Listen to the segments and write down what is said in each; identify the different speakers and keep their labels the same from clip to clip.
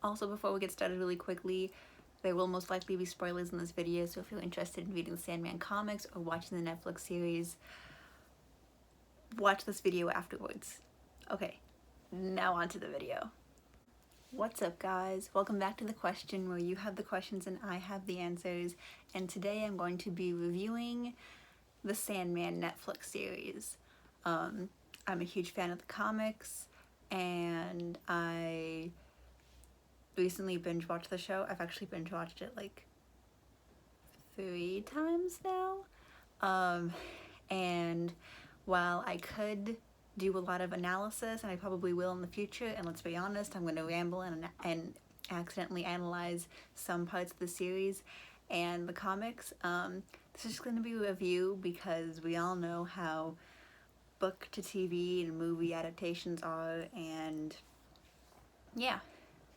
Speaker 1: Also, before we get started really quickly, there will most likely be spoilers in this video, so if you're interested in reading the Sandman comics or watching the Netflix series, watch this video afterwards. Okay, now on to the video. What's up, guys? Welcome back to The Question, where you have the questions and I have the answers, and today I'm going to be reviewing the Sandman Netflix series. I'm a huge fan of the comics, and I recently binge watched the show. I've actually binge watched it like 3 times now. And while I could do a lot of analysis, and I probably will in the future, and let's be honest, I'm going to ramble and accidentally analyze some parts of the series and the comics. This is going to be a review because we all know how book to TV and movie adaptations are, and yeah.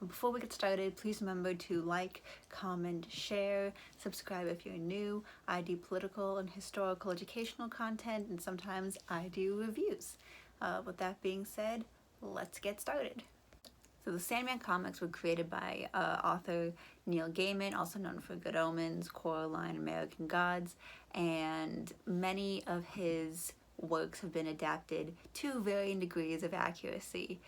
Speaker 1: Before we get started, please remember to like, comment, share, subscribe if you're new. I do political and historical educational content, and sometimes I do reviews. With that being said, let's get started. So the Sandman comics were created by author Neil Gaiman, also known for Good Omens, Coraline, American Gods, and many of his works have been adapted to varying degrees of accuracy.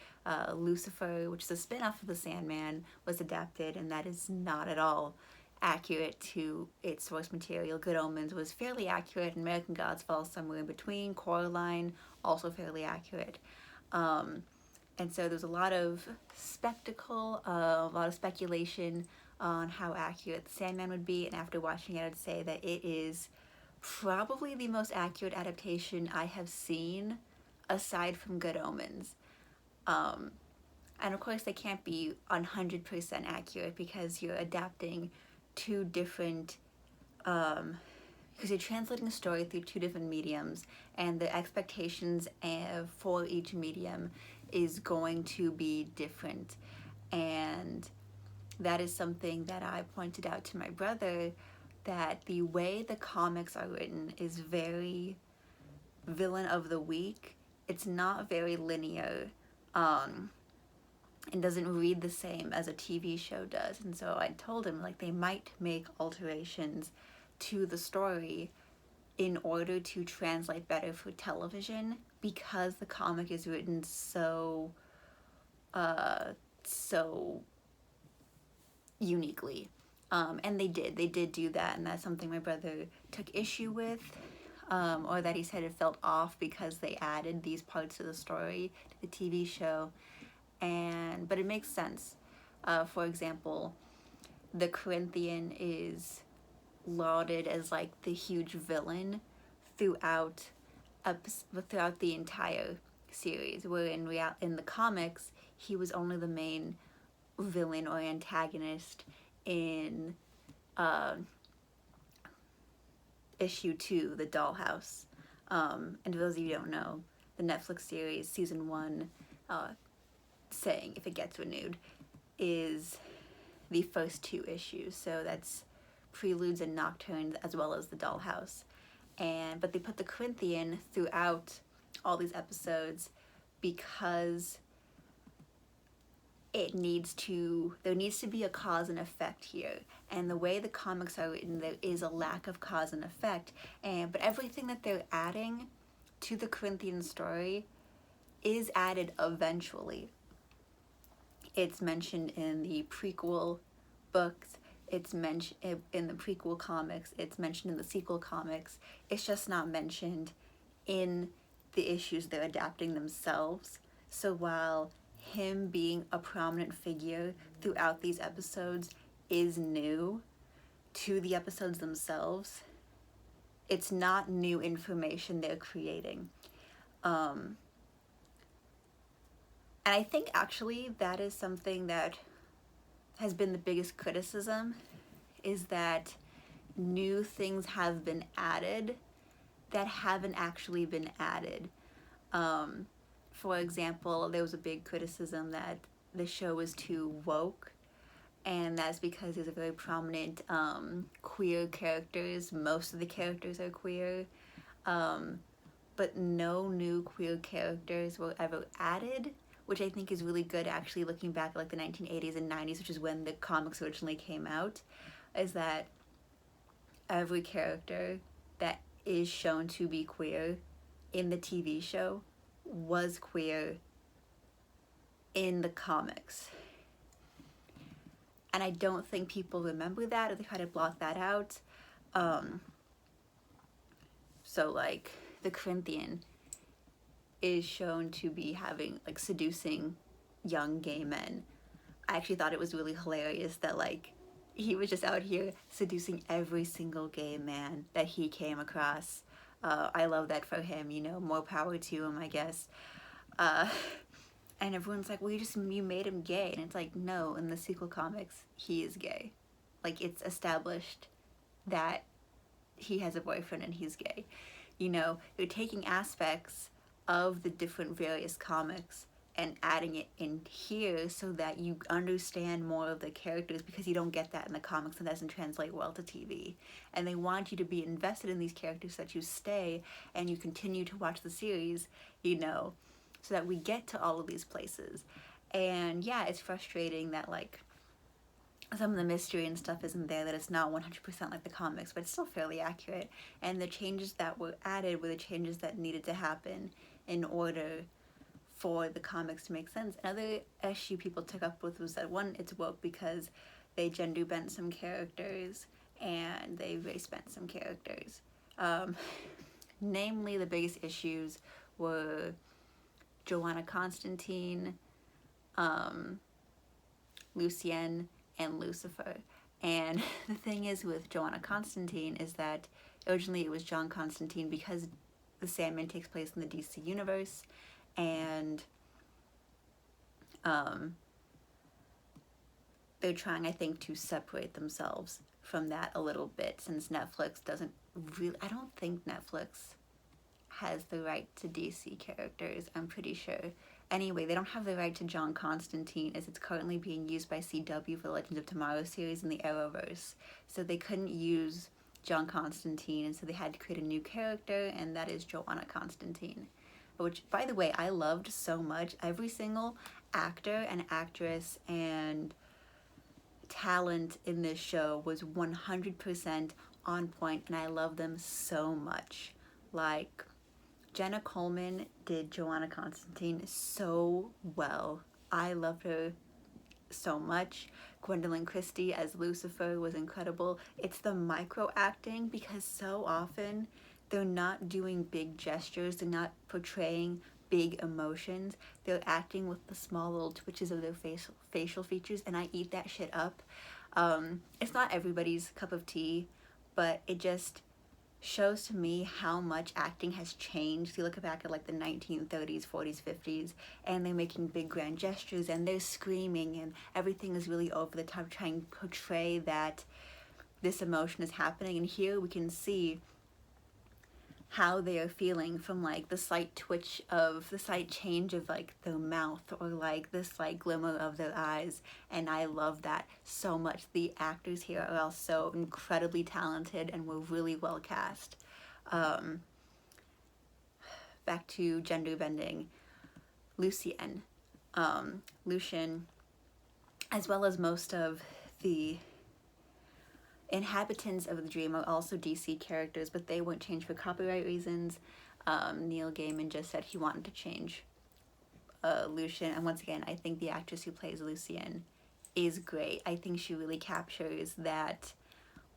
Speaker 1: Lucifer, which is a spin-off of the Sandman, was adapted, and that is not at all accurate to its source material. Good Omens was fairly accurate, and American Gods falls somewhere in between. Coraline, also fairly accurate. And so there's a lot of spectacle, a lot of speculation on how accurate the Sandman would be, and after watching it, I'd say that it is probably the most accurate adaptation I have seen, aside from Good Omens. And of course, they can't be 100% accurate because you're adapting two different, because you're translating a story through two different mediums, and the expectations for each medium is going to be different. And that is something that I pointed out to my brother, that the way the comics are written is very villain of the week. It's not very linear, and doesn't read the same as a TV show does. And so I told him, like, they might make alterations to the story in order to translate better for television, because the comic is written so uniquely. And they did do that, and that's something my brother took issue with, or that he said it felt off because they added these parts of the story to the TV show. But it makes sense. For example, the Corinthian is lauded as like the huge villain throughout the entire series, where in the comics he was only the main villain or antagonist in issue 2, The Dollhouse. And for those of you who don't know, the Netflix series season 1, saying if it gets renewed, is the first 2 issues. So that's Preludes and Nocturnes, as well as The Dollhouse. But they put the Corinthian throughout all these episodes because there needs to be a cause and effect here. And the way the comics are written, there is a lack of cause and effect. But everything that they're adding to the Corinthian story is added eventually. It's mentioned in the prequel books, it's mentioned in the prequel comics, it's mentioned in the sequel comics. It's just not mentioned in the issues they're adapting themselves. So while him being a prominent figure throughout these episodes is new to the episodes themselves, it's not new information they're creating. And I think actually that is something that has been the biggest criticism, is that new things have been added that haven't actually been added. For example, there was a big criticism that the show was too woke, and that's because there's a very prominent queer characters. Most of the characters are queer, but no new queer characters were ever added which I think is really good actually looking back at like the 1980s and 90s, which is when the comics originally came out, is that every character that is shown to be queer in the TV show was queer in the comics. And I don't think people remember that, or they try to block that out. So like the Corinthian is shown to be having like seducing young gay men. I actually thought it was really hilarious that like he was just out here seducing every single gay man that he came across. I love that for him, you know, more power to him, I guess. And everyone's like, well, you made him gay. And it's like, no, in the sequel comics, he is gay. Like, it's established that he has a boyfriend and he's gay. You know, you're taking aspects of the different various comics and adding it in here so that you understand more of the characters, because you don't get that in the comics and that doesn't translate well to TV. And they want you to be invested in these characters so that you stay and you continue to watch the series, you know, so that we get to all of these places. And yeah, it's frustrating that like some of the mystery and stuff isn't there, that it's not 100% like the comics, but it's still fairly accurate. And the changes that were added were the changes that needed to happen in order for the comics to make sense. Another issue people took up with was that, one, it's woke because they gender bent some characters and they race bent some characters. Namely, the biggest issues were Joanna Constantine, Lucien, and Lucifer. And the thing is with Joanna Constantine is that originally it was John Constantine because the Sandman takes place in the DC universe, and they're trying, I think, to separate themselves from that a little bit, since Netflix doesn't really, I don't think Netflix has the right to DC characters, I'm pretty sure. Anyway, they don't have the right to John Constantine, as it's currently being used by CW for the Legends of Tomorrow series in the Arrowverse. So they couldn't use John Constantine, and so they had to create a new character, and that is Joanna Constantine. Which, by the way, I loved so much. Every single actor and actress and talent in this show was 100% on point, and I love them so much. Like, Jenna Coleman did Joanna Constantine so well. I loved her so much. Gwendolyn Christie as Lucifer was incredible. It's the micro acting, because so often they're not doing big gestures, they're not portraying big emotions, they're acting with the small little twitches of their facial features, and I eat that shit up. It's not everybody's cup of tea, but it just shows to me how much acting has changed. You look back at like the 1930s, 40s, 50s, and they're making big grand gestures and they're screaming and everything is really over the top, trying to portray that this emotion is happening. And here we can see how they are feeling from like the slight twitch of the slight change of like their mouth, or like this like glimmer of their eyes. And I love that so much. The actors here are all so incredibly talented and were really well cast. Back to gender bending, Lucien, Lucien, as well as most of the inhabitants of the dream are also DC characters, but they weren't changed for copyright reasons. Neil Gaiman just said he wanted to change Lucien, and once again, I think the actress who plays Lucien is great. I think she really captures that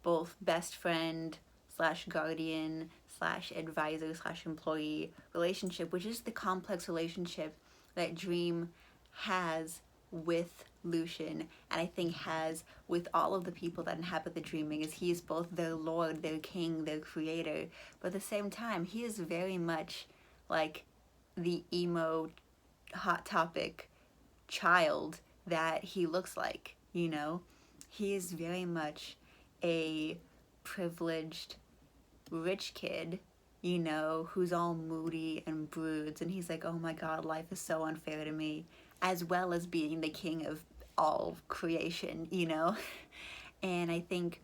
Speaker 1: both best friend slash guardian slash advisor slash employee relationship, which is the complex relationship that Dream has with Lucien, and I think has with all of the people that inhabit the dreaming, as he is both their lord, their king, their creator, but at the same time he is very much like the emo hot topic child that he looks like, you know. He is very much a privileged rich kid, you know, who's all moody and broods, and he's like, oh my god, life is so unfair to me, as well as being the king of all creation, you know. And I think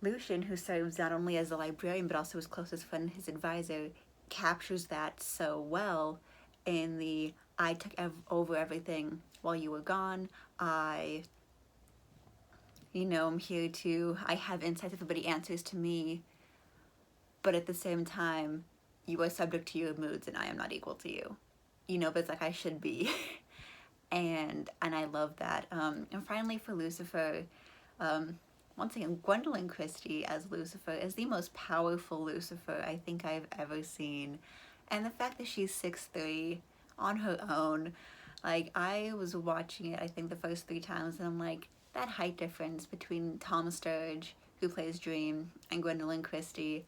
Speaker 1: Lucien, who serves not only as a librarian but also his closest friend, his advisor, captures that so well in the I took over everything while you were gone. I, I'm here to, I have insights, everybody answers to me, but at the same time, you are subject to your moods and I am not equal to you. But it's like I should be. and I love that. And finally for Lucifer, once again, Gwendolyn Christie as Lucifer is the most powerful Lucifer I think I've ever seen. And the fact that she's 6'3" on her own, like, I was watching it, I think, the first 3 times, and I'm like, that height difference between Tom Sturridge, who plays Dream, and Gwendolyn Christie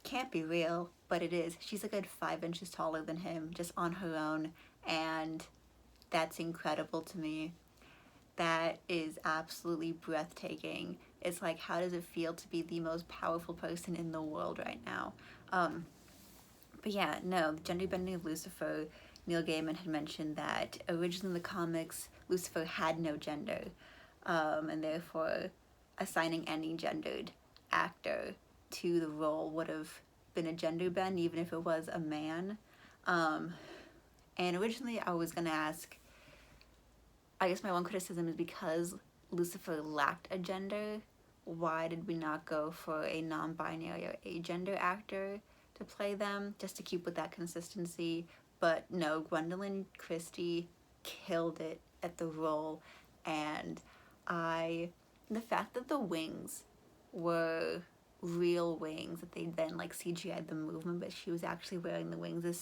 Speaker 1: can't be real, but it is. She's a good 5 inches taller than him, just on her own, and that's incredible to me. That is absolutely breathtaking. It's like, how does it feel to be the most powerful person in the world right now? But yeah, no, the gender bending of Lucifer, Neil Gaiman had mentioned that originally in the comics, Lucifer had no gender, and therefore assigning any gendered actor to the role would have been a gender bend, even if it was a man. And originally I was going to ask, I guess my one criticism is because Lucifer lacked a gender, why did we not go for a non-binary or agender actor to play them, just to keep with that consistency? But no, Gwendolyn Christie killed it at the role, and the fact that the wings were real wings, that they then like CGI'd the movement, but she was actually wearing the wings, is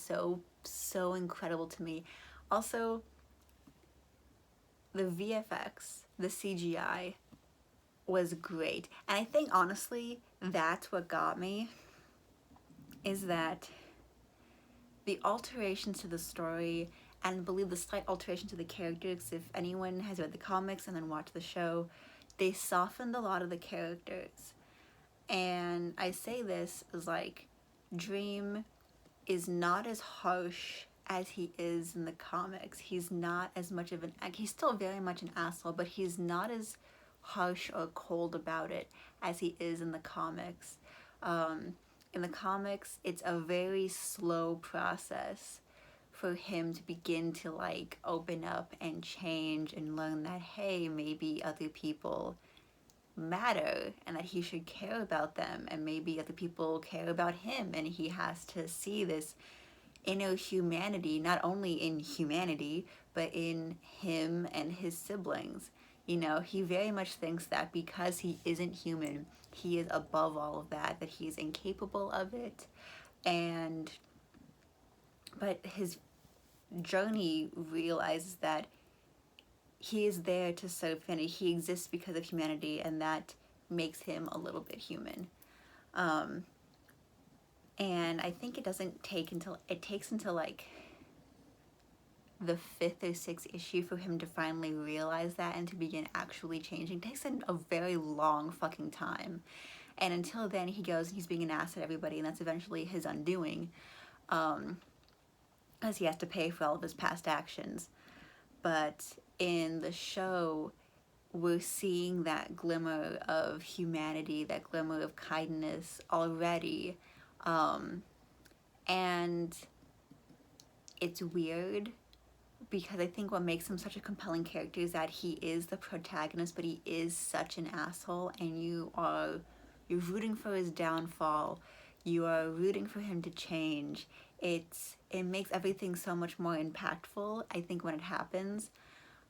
Speaker 1: so incredible to me. Also, the VFX, the CGI was great. And I think honestly, that's what got me, is that the alterations to the story, and I believe the slight alteration to the characters, if anyone has read the comics and then watched the show, they softened a lot of the characters. And I say this as like, Dream is not as harsh as he is in the comics. He's not as much of he's still very much an asshole, but he's not as harsh or cold about it as he is in the comics. In the comics, it's a very slow process for him to begin to like open up and change and learn that, hey, maybe other people matter and that he should care about them, and maybe other people care about him, and he has to see this inner humanity, not only in humanity, but in him and his siblings. He very much thinks that because he isn't human, he is above all of that he's incapable of it. But his journey realizes that he is there to serve humanity. He exists because of humanity, and that makes him a little bit human. And I think it takes until like the 5th or 6th issue for him to finally realize that and to begin actually changing. It takes a very long fucking time. And until then, he goes and he's being an ass at everybody, and that's eventually his undoing, as he has to pay for all of his past actions. But in the show, we're seeing that glimmer of humanity, that glimmer of kindness already. And it's weird, because I think what makes him such a compelling character is that he is the protagonist, but he is such an asshole, and you're rooting for his downfall. You are rooting for him to change. It makes everything so much more impactful, I think, when it happens.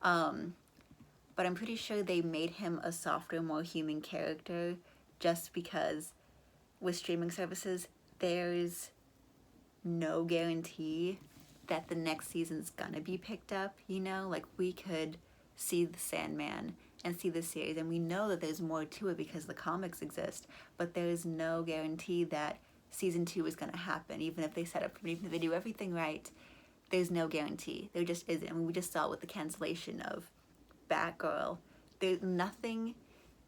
Speaker 1: But I'm pretty sure they made him a softer, more human character just because with streaming services, there's no guarantee that the next season's gonna be picked up, Like, we could see the Sandman and see the series, and we know that there's more to it because the comics exist, but there's no guarantee that season 2 is gonna happen, even if they set up, even if they do everything right. There's no guarantee. There just isn't. I mean, we just saw it with the cancellation of Batgirl. There's nothing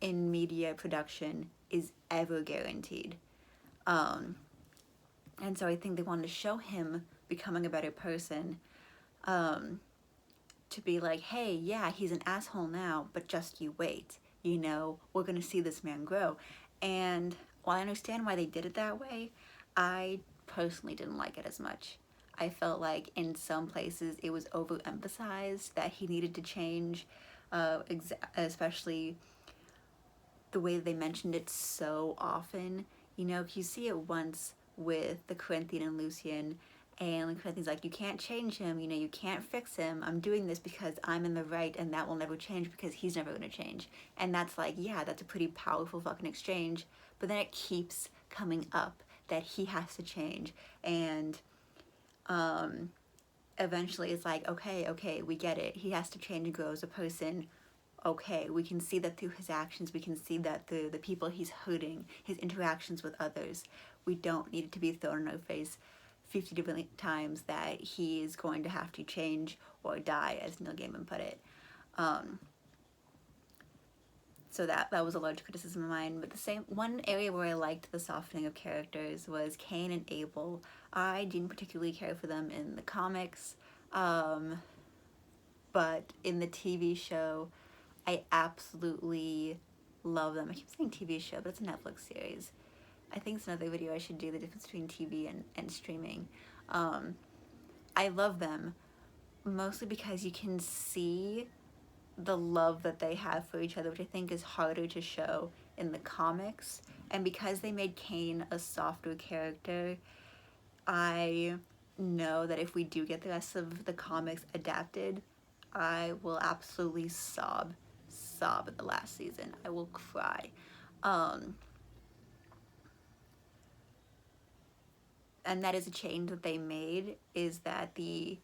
Speaker 1: in media production is ever guaranteed. And so I think they wanted to show him becoming a better person, to be like, hey, yeah, he's an asshole now, but just you wait. We're going to see this man grow. And while I understand why they did it that way, I personally didn't like it as much. I felt like in some places it was overemphasized that he needed to change, especially the way they mentioned it so often. You know, you see it once with the Corinthian and Lucian, and the Corinthian's like, you can't change him, you know, you can't fix him. I'm doing this because I'm in the right, and that will never change because he's never going to change. And that's like, yeah, that's a pretty powerful fucking exchange. But then it keeps coming up that he has to change. And eventually it's like, okay, we get it. He has to change and grow as a person. Okay, we can see that through his actions. We can see that through the people he's hurting, his interactions with others. We don't need it to be thrown in our face 50 different times that he is going to have to change or die, as Neil Gaiman put it. So that was a large criticism of mine. But the same one area where I liked the softening of characters was Cain and Abel. I didn't particularly care for them in the comics, but in the TV show, I absolutely love them. I keep saying TV show, but it's a Netflix series. I think it's another video I should do, the difference between TV and streaming. I love them mostly because you can see the love that they have for each other, which I think is harder to show in the comics. And because they made Cain a softer character, I know that if we do get the rest of the comics adapted, I will absolutely sob at the last season. I will cry. And that is a change that they made, is that the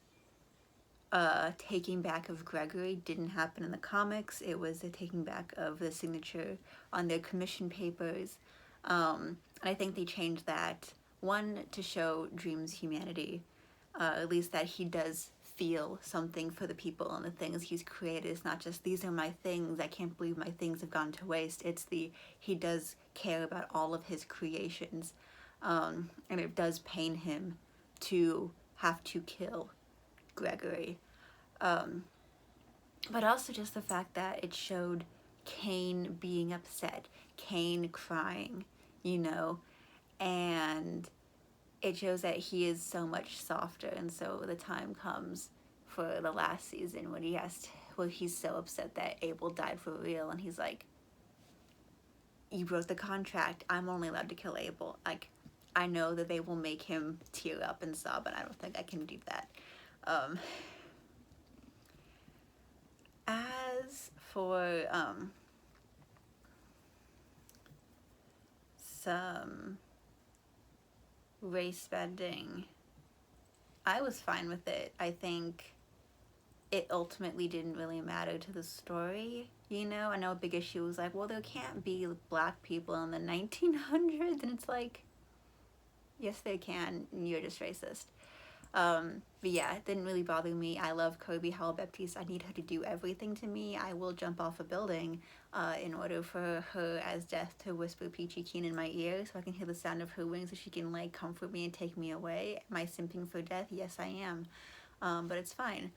Speaker 1: taking back of Gregory didn't happen in the comics. It was the taking back of the signature on their commission papers. I think they changed that, one, to show Dream's humanity, at least that he does feel something for the people and the things he's created. It's not just, these are my things, I can't believe my things have gone to waste. It's he does care about all of his creations. And it does pain him to have to kill Gregory. But also just the fact that it showed Cain being upset, Cain crying, you know, and it shows that he is so much softer. And so the time comes for the last season when he's so upset that Abel died for real, and he's like, you wrote the contract, I'm only allowed to kill Abel. Like, I know that they will make him tear up and sob, and I don't think I can do that. As for some race bending, I was fine with it. I think it ultimately didn't really matter to the story, you know? I know a big issue was like, well, there can't be black people in the 1900s, and it's like, yes, they can, and you're just racist. But yeah, it didn't really bother me. I love Kobe Howell-Baptiste. I need her to do everything to me. I will jump off a building in order for her as death to whisper Peachy Keen in my ear so I can hear the sound of her wings so she can like comfort me and take me away. Am I simping for death? Yes, I am. But it's fine.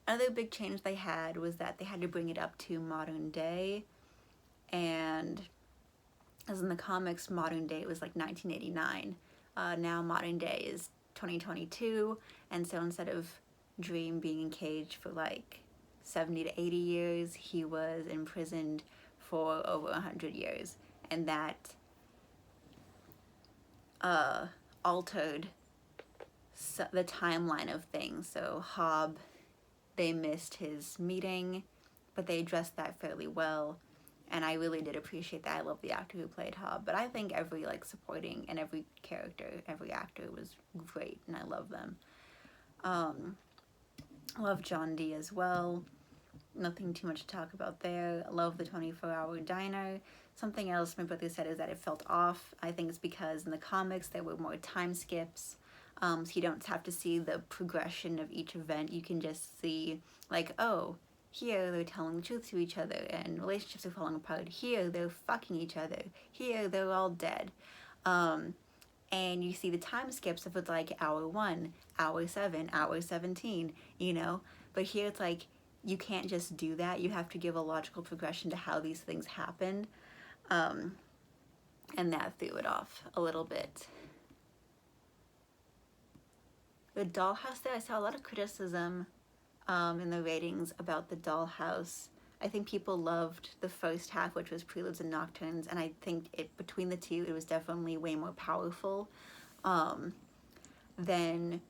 Speaker 1: Another big change they had was that they had to bring it up to modern day. And as in the comics, modern day was like 1989. Now modern day is 2022, and so instead of Dream being in cage for like 70 to 80 years, he was imprisoned for over 100 years, and that altered the timeline of things. So Hobb, they missed his meeting, but they addressed that fairly well, and I really did appreciate that. I love the actor who played Hobb, but I think every like supporting and every character, every actor was great, and I love them. I love John Dee as well. Nothing too much to talk about there. I love the 24-hour diner. Something else my brother said is that it felt off. I think it's because in the comics there were more time skips. So you don't have to see the progression of each event. You can just see like, oh, here they're telling the truth to each other and relationships are falling apart. Here they're fucking each other. Here they're all dead. And you see the time skips if it's like hour 1, hour 7, hour 17, you know? But here it's like, you can't just do that. You have to give a logical progression to how these things happened. And that threw it off a little bit. The Dollhouse there, I saw a lot of criticism in the ratings about the Dollhouse. I think people loved the first half, which was Preludes and Nocturnes, and I think between the two, it was definitely way more powerful than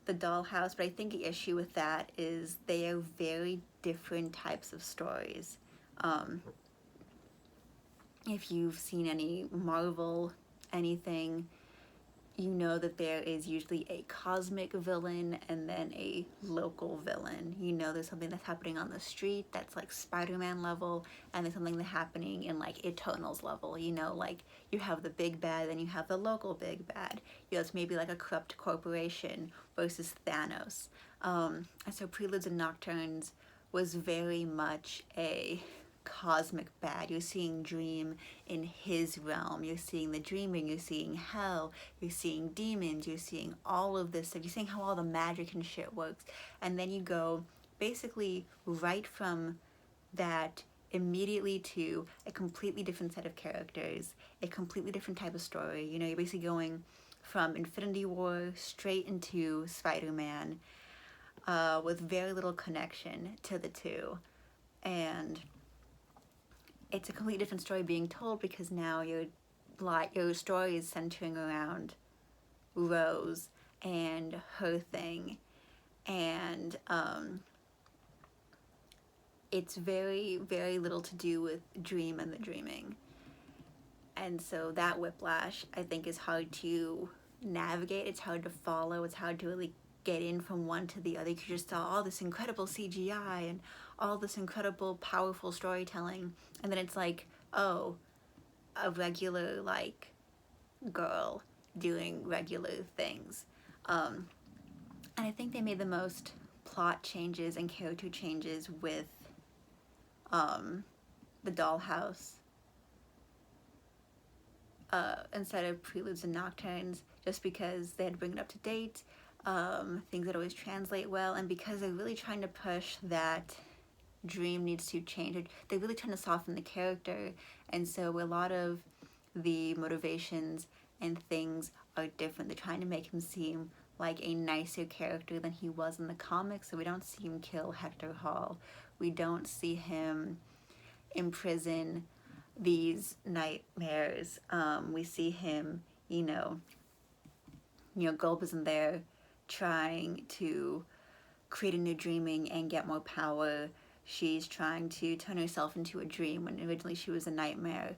Speaker 1: the Dollhouse. But I think the issue with that is they are very different types of stories. If you've seen any Marvel, anything, you know that there is usually a cosmic villain and then a local villain. You know there's something that's happening on the street that's like Spider-Man level, and there's something that's happening in like Eternals level. You know, like you have the big bad, then you have the local big bad. You know, it's maybe like a corrupt corporation versus Thanos. And so Preludes and Nocturnes was very much a cosmic bad. You're seeing Dream in his realm. You're seeing the dreaming. You're seeing hell. You're seeing demons. You're seeing all of this stuff. You're seeing how all the magic and shit works. And then you go basically right from that immediately to a completely different set of characters, a completely different type of story. You know, you're basically going from Infinity War straight into Spider-Man with very little connection to the two. And it's a completely different story being told because now your story is centering around Rose and her thing, and it's very, very little to do with Dream and the dreaming. And so that whiplash, I think, is hard to navigate. It's hard to follow. It's hard to really get in from one to the other. You just saw all this incredible CGI and all this incredible, powerful storytelling. And then it's like, oh, a regular, like, girl doing regular things. And I think they made the most plot changes and character changes with the Dollhouse instead of Preludes and Nocturnes, just because they had to bring it up to date, things that always translate well, and because they're really trying to push that Dream needs to change. They're really trying to soften the character, and so a lot of the motivations and things are different. They're trying to make him seem like a nicer character than he was in the comics, so we don't see him kill Hector Hall. We don't see him imprison these nightmares. We see him, Gulp isn't there trying to create a new dreaming and get more power. She's trying to turn herself into a dream when originally she was a nightmare.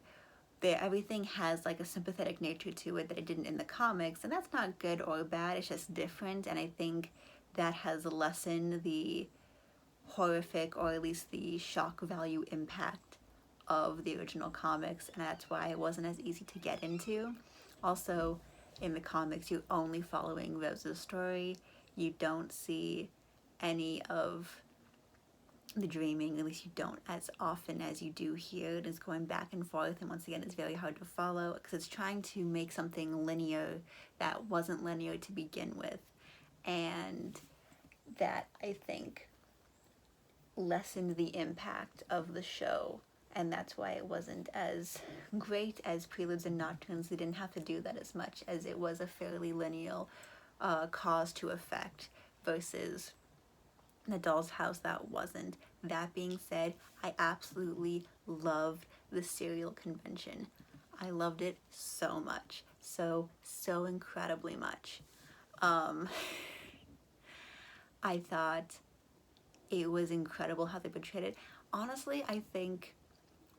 Speaker 1: Everything has like a sympathetic nature to it that it didn't in the comics, and that's not good or bad, it's just different, and I think that has lessened the horrific, or at least the shock value impact of the original comics, and that's why it wasn't as easy to get into. Also, in the comics, you're only following Rose's story. You don't see any of the dreaming, at least you don't as often as you do here. It is going back and forth, and once again, it's very hard to follow because it's trying to make something linear that wasn't linear to begin with, and that, I think, lessened the impact of the show, and that's why it wasn't as great as Preludes and Nocturnes. They didn't have to do that as much, as it was a fairly linear cause to effect versus the Doll's House that wasn't. That being said, I absolutely loved the serial convention. I loved it so much. So incredibly much. I thought it was incredible how they portrayed it. Honestly, I think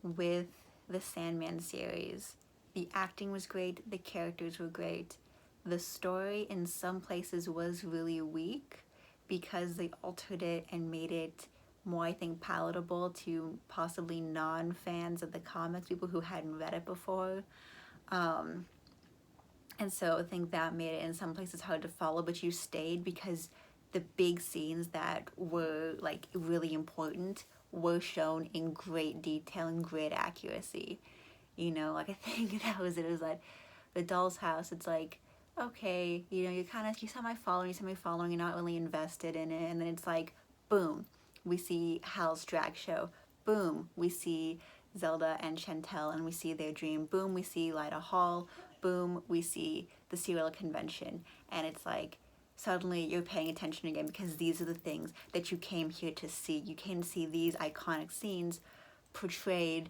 Speaker 1: with the Sandman series, the acting was great, the characters were great. The story in some places was really weak because they altered it and made it more, I think, palatable to possibly non-fans of the comics, people who hadn't read it before. And so I think that made it in some places hard to follow, but you stayed because the big scenes that were like really important were shown in great detail and great accuracy. Like I think that was it. It was like the Doll's House, it's like, okay, you semi-following, you're not really invested in it, and then it's like, boom, we see Hal's drag show, boom, we see Zelda and Chantel, and we see their dream, boom, we see Lyda Hall, boom, we see the serial convention, and it's like suddenly you're paying attention again, because these are the things that you came here to see. You came to see these iconic scenes portrayed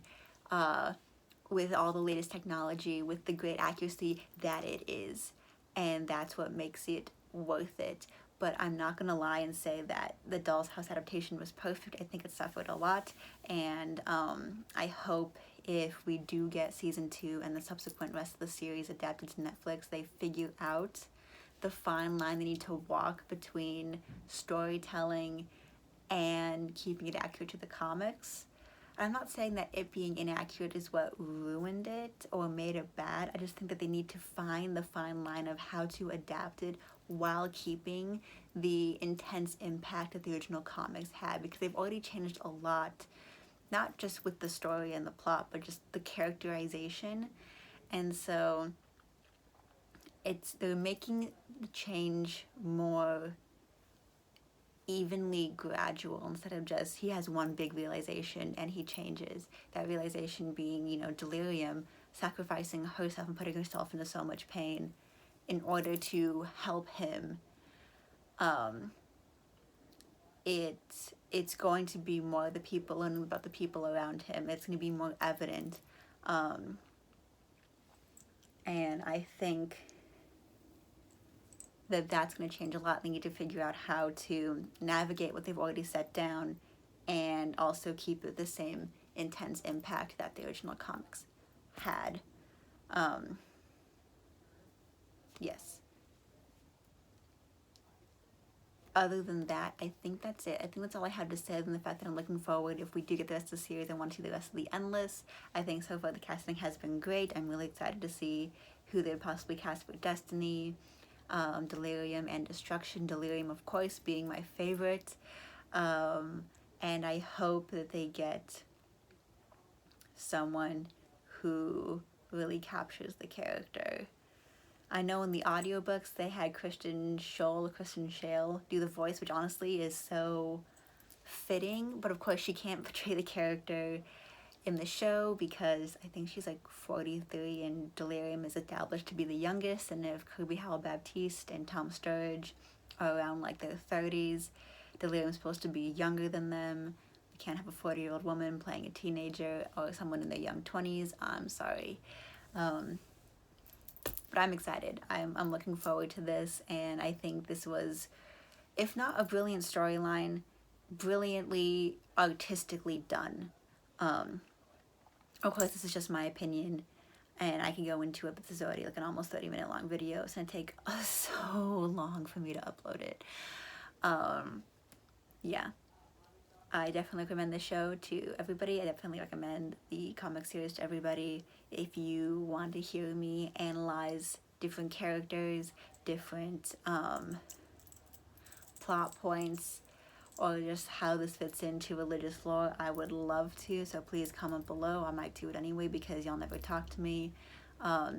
Speaker 1: with all the latest technology, with the great accuracy that it is. And that's what makes it worth it. But I'm not gonna lie and say that the Doll's House adaptation was perfect. I think it suffered a lot, and I hope if we do get season 2 and the subsequent rest of the series adapted to Netflix, they figure out the fine line they need to walk between storytelling and keeping it accurate to the comics. I'm not saying that it being inaccurate is what ruined it or made it bad. I just think that they need to find the fine line of how to adapt it while keeping the intense impact that the original comics had, because they've already changed a lot, not just with the story and the plot, but just the characterization. And so they're making the change more evenly gradual, instead of just he has one big realization and he changes. That realization being, you know, Delirium sacrificing herself and putting herself into so much pain in order to help him. It's going to be more the people learning about the people around him. It's going to be more evident. And I think that's going to change a lot. They need to figure out how to navigate what they've already set down and also keep it the same intense impact that the original comics had. Yes. Other than that, I think that's it. I think that's all I have to say, other than the fact that I'm looking forward, if we do get the rest of the series, I want to see the rest of the Endless. I think so far the casting has been great. I'm really excited to see who they'd possibly cast for Destiny, Delirium, and Destruction. Delirium, of course, being my favorite. And I hope that they get someone who really captures the character. I know in the audiobooks they had Kristen Schale do the voice, which honestly is so fitting, but of course she can't portray the character in the show because I think she's like 43 and Delirium is established to be the youngest, and if Kirby Howell-Baptiste and Tom Sturridge are around like their 30s, Delirium's supposed to be younger than them. We can't have a 40-year-old woman playing a teenager or someone in their young 20s. I'm sorry. But I'm excited. I'm looking forward to this, and I think this was, if not a brilliant storyline, brilliantly artistically done. Of course, this is just my opinion, and I can go into it, but this is already like an almost 30-minute long video. It's gonna take so long for me to upload it. Yeah. I definitely recommend this show to everybody. I definitely recommend the comic series to everybody. If you want to hear me analyze different characters, different plot points, or just how this fits into religious lore, I would love to. So please comment below. I might do it anyway because y'all never talk to me. I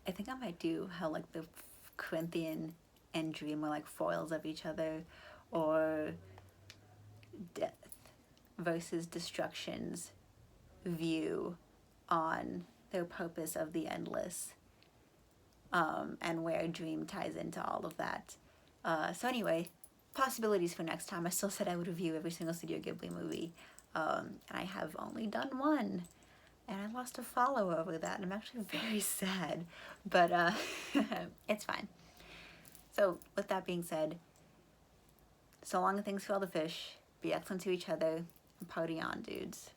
Speaker 1: think I might do how like the Corinthian and Dream are like foils of each other, or Death versus Destruction's view on their purpose of the Endless, and where Dream ties into all of that. So anyway, possibilities for next time. I still said I would review every single Studio Ghibli movie, and I have only done one, and I lost a follower over that, and I'm actually very sad, but it's fine. So with that being said, so long and thanks for all the fish. Be excellent to each other, and party on, dudes.